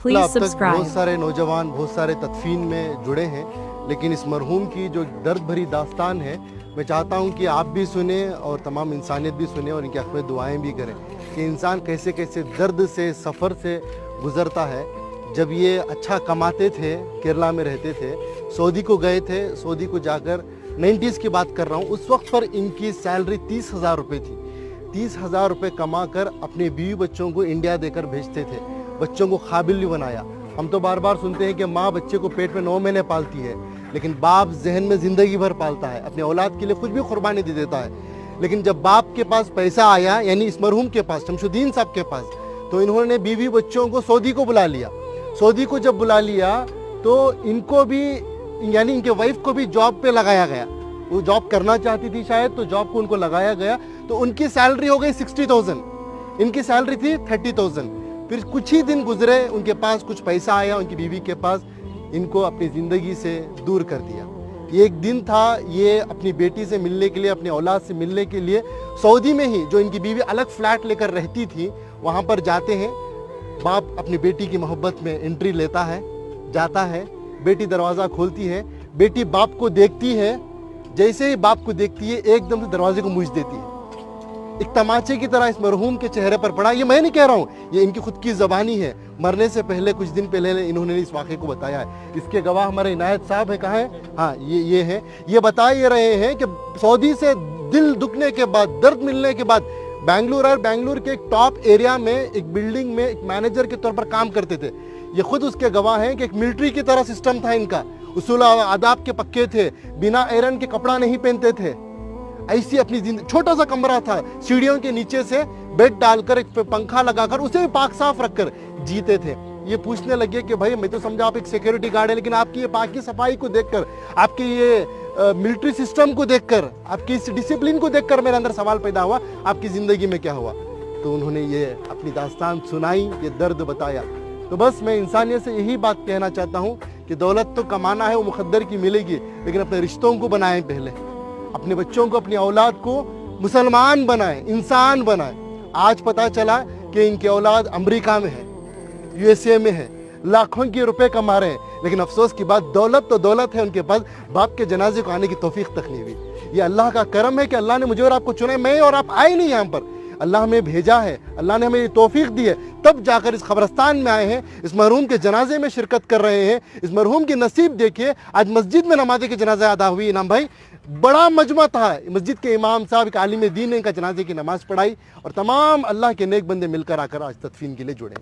Please अब तक बहुत subscribe. सारे नौजवान बहुत सारे तदफीन में जुड़े हैं, लेकिन इस मरहूम की जो दर्द भरी दास्तान है, मैं चाहता हूं कि आप भी सुने और तमाम इंसानियत भी सुने और इनकी हक़ में दुआएं भी करें कि इंसान कैसे कैसे दर्द से सफ़र से गुज़रता है। जब ये अच्छा कमाते थे, केरला में रहते थे, सऊदी को गए थे, सऊदी को जाकर 90s की बात कर रहा हूँ, उस वक्त पर इनकी सैलरी 30,000 रुपये थी। 30,000 रुपये कमा कर अपने बीवी बच्चों को इंडिया देकर भेजते थे, बच्चों को काबिल नहीं बनाया। हम तो बार बार सुनते हैं कि माँ बच्चे को पेट में 9 महीने पालती है, लेकिन बाप जहन में ज़िंदगी भर पालता है, अपने औलाद के लिए कुछ भी कुर्बानी दे देता है। लेकिन जब बाप के पास पैसा आया, यानी इस मरहूम के पास, शमशुद्दीन साहब के पास, तो इन्होंने बीवी बच्चों को सऊदी को बुला लिया। सऊदी को जब बुला लिया तो इनको भी, यानी इनके वाइफ को भी जॉब पे लगाया गया। वो जॉब करना चाहती थी शायद, तो जॉब को उनको लगाया गया, तो उनकी सैलरी हो गई 60,000, इनकी सैलरी थी 30,000। फिर कुछ ही दिन गुजरे, उनके पास कुछ पैसा आया, उनकी बीवी के पास, इनको अपनी ज़िंदगी से दूर कर दिया। ये एक दिन था, ये अपनी बेटी से मिलने के लिए, अपने औलाद से मिलने के लिए सऊदी में ही, जो इनकी बीवी अलग फ्लैट लेकर रहती थी, वहाँ पर जाते हैं। बाप अपनी बेटी की मोहब्बत में एंट्री लेता है, जाता है, बेटी दरवाज़ा खोलती है, बेटी बाप को देखती है, जैसे ही बाप को देखती है एकदम से दरवाजे को मूछ देती है। एक तमाचे की तरह इस मरहूम के चेहरे पर पड़ा। ये मैं नहीं कह रहा हूँ, ये इनकी खुद की ज़बानी है। मरने से पहले, कुछ दिन पहले इन्होंने इस वाक़े को बताया है। इसके गवाह हमारे इनायत साहब है, कहाँ है? हाँ, ये है। ये बता ये रहे हैं कि सऊदी से दिल दुखने के बाद, दर्द मिलने के बाद, बेंगलुरु के एक टॉप एरिया में एक बिल्डिंग में एक मैनेजर के तौर पर काम करते थे। ये खुद उसके गवाह हैं कि एक मिलिट्री की तरह सिस्टम था इनका, उसूल आदाब के पक्के थे, बिना आयरन के कपड़ा नहीं पहनते थे। ऐसी अपनी जिंदगी, छोटा सा कमरा था, सीढ़ियों के नीचे से बेड डालकर, एक पंखा लगाकर, उसे भी पाक साफ रखकर जीते थे। ये पूछने लगे कि भाई, मैं तो समझा आप एक सिक्योरिटी गार्ड है, लेकिन आपकी ये पाकी सफाई को देखकर, आपकी ये मिलिट्री सिस्टम को देखकर, आपकी इस डिसिप्लिन को देखकर मेरे अंदर सवाल पैदा हुआ, आपकी ज़िंदगी में क्या हुआ? तो उन्होंने ये अपनी दास्तान सुनाई, ये दर्द बताया। तो बस मैं इंसानियत से यही बात कहना चाहता हूँ कि दौलत तो कमाना है, वो मुकद्दर की मिलेगी, लेकिन अपने रिश्तों को बनाएं पहले, अपने बच्चों को, अपनी औलाद को मुसलमान बनाएं, इंसान बनाएं। आज पता चला कि इनकी औलाद अमेरिका में है, यूएसए में है, लाखों के रुपए कमा रहे हैं, लेकिन अफसोस की बात, दौलत तो दौलत है, उनके पास बाप के जनाजे को आने की तौफीक तक नहीं हुई। ये अल्लाह का करम है कि अल्लाह ने मुझे और आपको चुना है। मैं और आप आए नहीं यहाँ पर, अल्लाह हमें भेजा है, अल्लाह ने हमें ये तौफीक दी है, तब जाकर इस कब्रस्तान में आए हैं, इस मरहूम के जनाजे में शिरकत कर रहे हैं। इस मरहूम की नसीब देखिए, आज मस्जिद में नमाज़े की जनाजा अदा हुई। इनाम भाई, बड़ा मजमा था, मस्जिद के इमाम साहब, एक आलिम दीन ने इनका जनाजे की नमाज़ पढ़ाई, और तमाम अल्लाह के नेक बंदे मिलकर आकर आज तदफीन के लिए जुड़े।